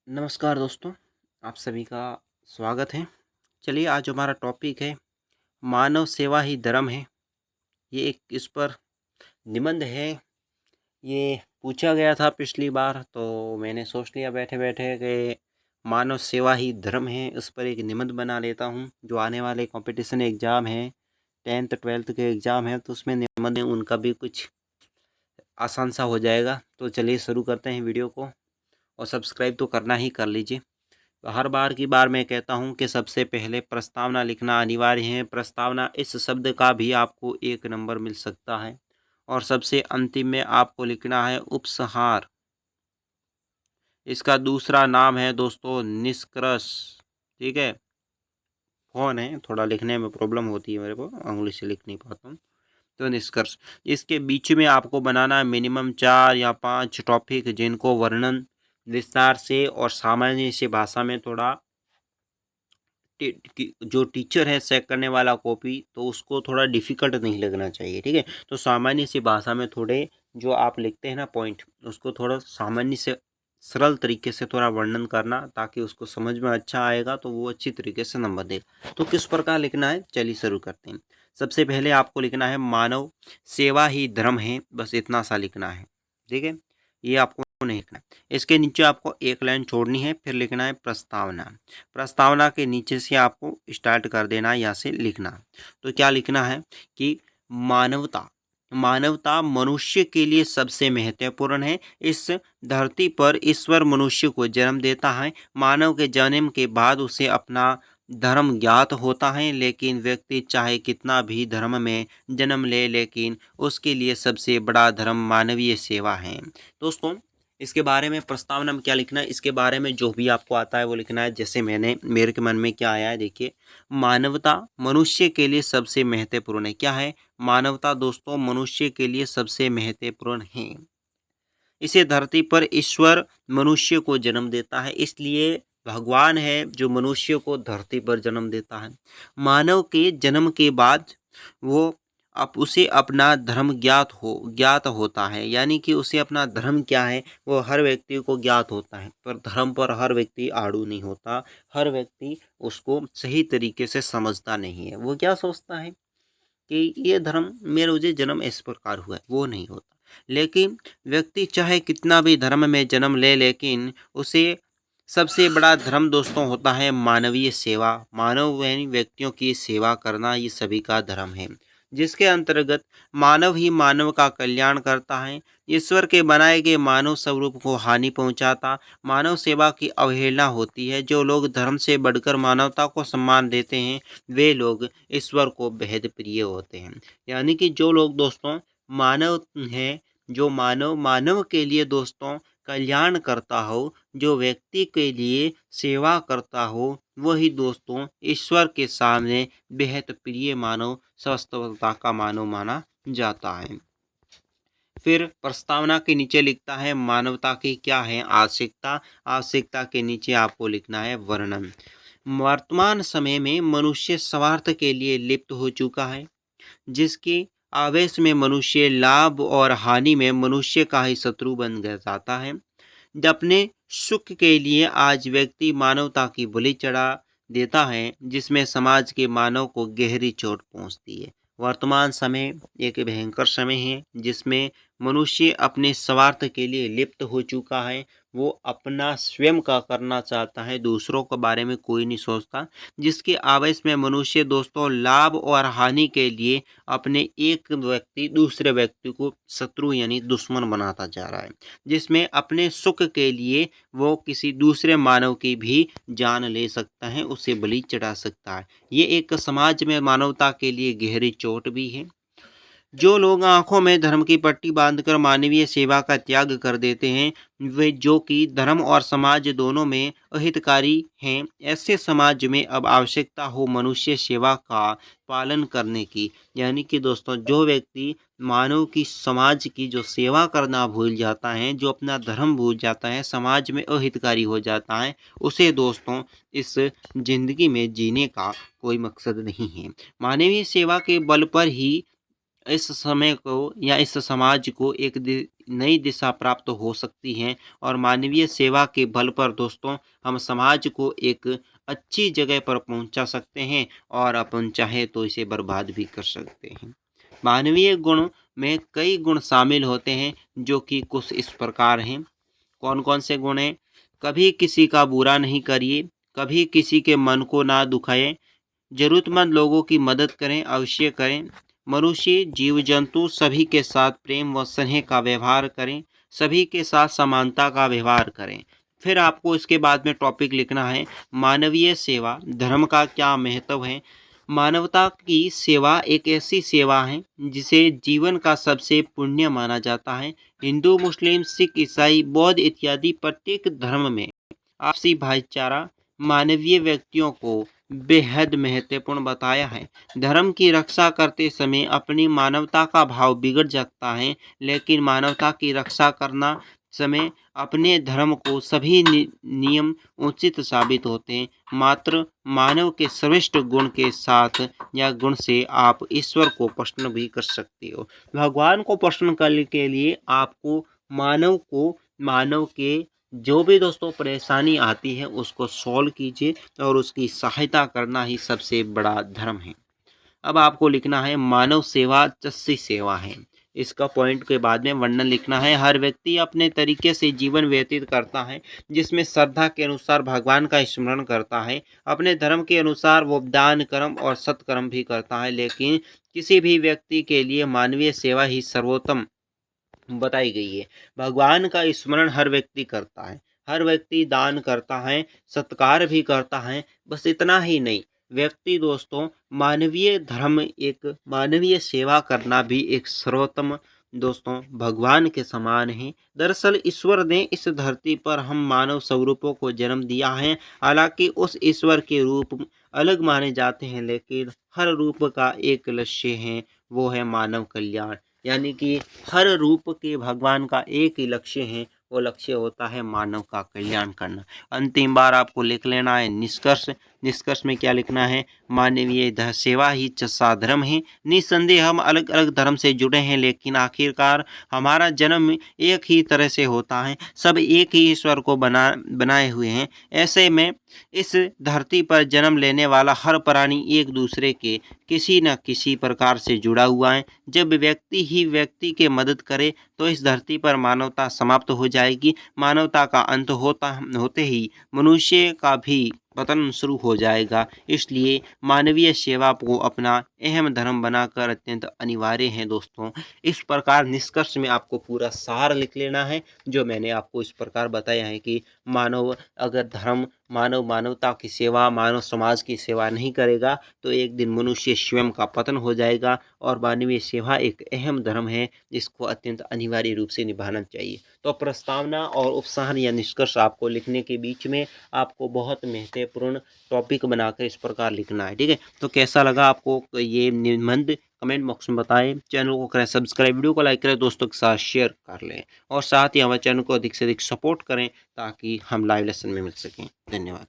नमस्कार दोस्तों, आप सभी का स्वागत है। चलिए आज हमारा टॉपिक है मानव सेवा ही धर्म है। ये एक इस पर निबंध है। ये पूछा गया था पिछली बार, तो मैंने सोच लिया बैठे बैठे कि मानव सेवा ही धर्म है, उस पर एक निबंध बना लेता हूँ। जो आने वाले कंपटीशन एग्ज़ाम है, 10th 12th के एग्ज़ाम है, तो उसमें निबंध उनका भी कुछ आसान सा हो जाएगा। तो चलिए शुरू करते हैं वीडियो को, और सब्सक्राइब तो करना ही कर लीजिए। हर बार की बार मैं कहता हूं कि सबसे पहले प्रस्तावना लिखना अनिवार्य है। प्रस्तावना इस शब्द का भी आपको 1 नंबर मिल सकता है। और सबसे अंतिम में आपको लिखना है उपसंहार। इसका दूसरा नाम है दोस्तों निष्कर्ष। ठीक है, फ़ोन है, थोड़ा लिखने में प्रॉब्लम होती है, मेरे को उंगली से लिख नहीं पाता हूँ। तो निष्कर्ष, इसके बीच में आपको बनाना है मिनिमम 4 या 5 टॉपिक, जिनको वर्णन विस्तार से और सामान्य से भाषा में थोड़ा जो टीचर है चेक करने वाला कॉपी, तो उसको थोड़ा डिफ़िकल्ट नहीं लगना चाहिए। ठीक है, तो सामान्य सी भाषा में थोड़े जो आप लिखते हैं ना पॉइंट, उसको थोड़ा सामान्य से सरल तरीके से थोड़ा वर्णन करना, ताकि उसको समझ में अच्छा आएगा तो वो अच्छी तरीके से नंबर देगा। तो किस प्रकार लिखना है, चलिए शुरू करते हैं। सबसे पहले आपको लिखना है मानव सेवा ही धर्म है, बस इतना सा लिखना है। ठीक है, ये आपको नहीं लिखना है। इसके नीचे आपको एक लाइन छोड़नी है, फिर लिखना है प्रस्तावना। प्रस्तावना के नीचे से आपको स्टार्ट कर देना है, यहाँ से लिखना। तो क्या लिखना है कि मानवता मानवता मनुष्य के लिए सबसे महत्वपूर्ण है। इस धरती पर ईश्वर मनुष्य को जन्म देता है। मानव के जन्म के बाद उसे अपना धर्म ज्ञात होता है, लेकिन व्यक्ति चाहे कितना भी धर्म में जन्म ले, लेकिन उसके लिए सबसे बड़ा धर्म मानवीय सेवा है। दोस्तों, इसके बारे में प्रस्तावना में क्या लिखना है, इसके बारे में जो भी आपको आता है वो लिखना है। जैसे मेरे के मन में क्या आया है, देखिए, मानवता मनुष्य के लिए सबसे महत्वपूर्ण है। क्या है? मानवता दोस्तों मनुष्य के लिए सबसे महत्वपूर्ण है। इसे धरती पर ईश्वर मनुष्य को जन्म देता है, इसलिए भगवान है जो मनुष्य को धरती पर जन्म देता है। मानव के जन्म के बाद वो अब उसे अपना धर्म ज्ञात होता है, यानी कि उसे अपना धर्म क्या है वो हर व्यक्ति को ज्ञात होता है। पर धर्म पर हर व्यक्ति आड़ू नहीं होता, हर व्यक्ति उसको सही तरीके से समझता नहीं है। वो क्या सोचता है कि ये धर्म मेरे मुझे जन्म इस प्रकार हुआ है, वो नहीं होता। लेकिन व्यक्ति चाहे कितना भी धर्म में जन्म ले, लेकिन उसे सबसे बड़ा धर्म दोस्तों होता है मानवीय सेवा। मानव यानी व्यक्तियों की सेवा करना, ये सभी का धर्म है, जिसके अंतर्गत मानव ही मानव का कल्याण करता है। ईश्वर के बनाए गए मानव स्वरूप को हानि पहुंचाता मानव सेवा की अवहेलना होती है। जो लोग धर्म से बढ़कर मानवता को सम्मान देते हैं, वे लोग ईश्वर को बेहद प्रिय होते हैं। यानी कि जो लोग दोस्तों मानव हैं, जो मानव मानव के लिए दोस्तों कल्याण करता हो, जो व्यक्ति के लिए सेवा करता हो, वही दोस्तों ईश्वर के सामने बेहद प्रिय मानव, वास्तवता का मानव माना जाता है। फिर प्रस्तावना के नीचे लिखता है मानवता की क्या है आवश्यकता। आवश्यकता के नीचे आपको लिखना है वर्णन। वर्तमान समय में मनुष्य स्वार्थ के लिए लिप्त हो चुका है, जिसके आवेश में मनुष्य लाभ और हानि में मनुष्य का ही शत्रु बन जाता है। अपने सुख के लिए आज व्यक्ति मानवता की बलि चढ़ा देता है, जिसमें समाज के मानव को गहरी चोट पहुंचती है। वर्तमान समय एक भयंकर समय है, जिसमें मनुष्य अपने स्वार्थ के लिए लिप्त हो चुका है। वो अपना स्वयं का करना चाहता है, दूसरों के बारे में कोई नहीं सोचता, जिसके आवेश में मनुष्य दोस्तों लाभ और हानि के लिए अपने एक व्यक्ति दूसरे व्यक्ति को शत्रु यानी दुश्मन बनाता जा रहा है, जिसमें अपने सुख के लिए वो किसी दूसरे मानव की भी जान ले सकता है, उसे बलि चढ़ा सकता है। ये एक समाज में मानवता के लिए गहरी चोट भी है। जो लोग आंखों में धर्म की पट्टी बांधकर मानवीय सेवा का त्याग कर देते हैं, वे जो कि धर्म और समाज दोनों में अहितकारी हैं, ऐसे समाज में अब आवश्यकता हो मनुष्य सेवा का पालन करने की। यानी कि दोस्तों जो व्यक्ति मानव की समाज की जो सेवा करना भूल जाता है, जो अपना धर्म भूल जाता है, समाज में अहितकारी हो जाता है, उसे दोस्तों इस जिंदगी में जीने का कोई मकसद नहीं है। मानवीय सेवा के बल पर ही इस समय को या इस समाज को एक नई दिशा प्राप्त हो सकती है और मानवीय सेवा के बल पर दोस्तों हम समाज को एक अच्छी जगह पर पहुंचा सकते हैं और अपन चाहे तो इसे बर्बाद भी कर सकते हैं। मानवीय गुण में कई गुण शामिल होते हैं जो कि कुछ इस प्रकार हैं। कौन कौन से गुण हैं? कभी किसी का बुरा नहीं करिए, कभी किसी के मन को ना दुखाएं, जरूरतमंद लोगों की मदद करें, अवश्य करें। मनुष्य, जीव जंतु सभी के साथ प्रेम व स्नेह का व्यवहार करें, सभी के साथ समानता का व्यवहार करें। फिर आपको इसके बाद में टॉपिक लिखना है मानवीय सेवा, धर्म का क्या महत्व है। मानवता की सेवा एक ऐसी सेवा है जिसे जीवन का सबसे पुण्य माना जाता है। हिंदू, मुस्लिम, सिख, ईसाई, बौद्ध इत्यादि प्रत्येक धर्म में आपसी भाईचारा मानवीय व्यक्तियों को बेहद महत्वपूर्ण बताया है। धर्म की रक्षा करते समय अपनी मानवता का भाव बिगड़ जाता है, लेकिन मानवता की रक्षा करना समय अपने धर्म को सभी नियम उचित साबित होते हैं। मात्र मानव के श्रेष्ठ गुण के साथ या गुण से आप ईश्वर को प्रसन्न भी कर सकते हो। भगवान को प्रसन्न करने के लिए आपको मानव के जो भी दोस्तों परेशानी आती है उसको सॉल्व कीजिए और उसकी सहायता करना ही सबसे बड़ा धर्म है। अब आपको लिखना है मानव सेवा चस्सी सेवा है। इसका पॉइंट के बाद में वर्णन लिखना है। हर व्यक्ति अपने तरीके से जीवन व्यतीत करता है, जिसमें श्रद्धा के अनुसार भगवान का स्मरण करता है, अपने धर्म के अनुसार वो दान कर्म और सत्कर्म भी करता है, लेकिन किसी भी व्यक्ति के लिए मानवीय सेवा ही सर्वोत्तम बताई गई है। भगवान का स्मरण हर व्यक्ति करता है, हर व्यक्ति दान करता है, सत्कार भी करता है। बस इतना ही नहीं, व्यक्ति दोस्तों मानवीय धर्म एक मानवीय सेवा करना भी एक सर्वोत्तम दोस्तों भगवान के समान है। दरअसल ईश्वर ने इस धरती पर हम मानव स्वरूपों को जन्म दिया है। हालांकि उस ईश्वर के रूप अलग माने जाते हैं, लेकिन हर रूप का एक लक्ष्य है, वो है मानव कल्याण। यानी कि हर रूप के भगवान का एक ही लक्ष्य है, वो लक्ष्य होता है मानव का कल्याण करना। अंतिम बार आपको लिख लेना है निष्कर्ष। निष्कर्ष में क्या लिखना है? मानवीय सेवा ही सच्चा धर्म है। निस्संदेह हम अलग अलग धर्म से जुड़े हैं, लेकिन आखिरकार हमारा जन्म एक ही तरह से होता है। सब एक ही ईश्वर को बनाए हुए हैं। ऐसे में इस धरती पर जन्म लेने वाला हर प्राणी एक दूसरे के किसी न किसी प्रकार से जुड़ा हुआ है। जब व्यक्ति ही व्यक्ति की मदद करे तो इस धरती पर मानवता समाप्त हो जाएगी। मानवता का अंत होते ही मनुष्य का भी पतन शुरू हो जाएगा। इसलिए मानवीय सेवा को अपना अहम धर्म बनाकर अत्यंत अनिवार्य है दोस्तों। इस प्रकार निष्कर्ष में आपको पूरा सार लिख लेना है, जो मैंने आपको इस प्रकार बताया है कि मानवता की सेवा, मानव समाज की सेवा नहीं करेगा तो एक दिन मनुष्य स्वयं का पतन हो जाएगा। और मानवीय सेवा एक अहम धर्म है जिसको अत्यंत अनिवार्य रूप से निभाना चाहिए। तो प्रस्तावना और उपसार या निष्कर्ष आपको लिखने के बीच में आपको बहुत महत्वपूर्ण टॉपिक बनाकर इस प्रकार लिखना है, ठीक है। तो कैसा लगा आपको ये निबंध? कमेंट बॉक्स में बताएं। चैनल को करें सब्सक्राइब, वीडियो को लाइक करें, दोस्तों के साथ शेयर कर लें और साथ ही हमारे चैनल को अधिक से अधिक सपोर्ट करें ताकि हम लाइव लेसन में मिल सकें। धन्यवाद।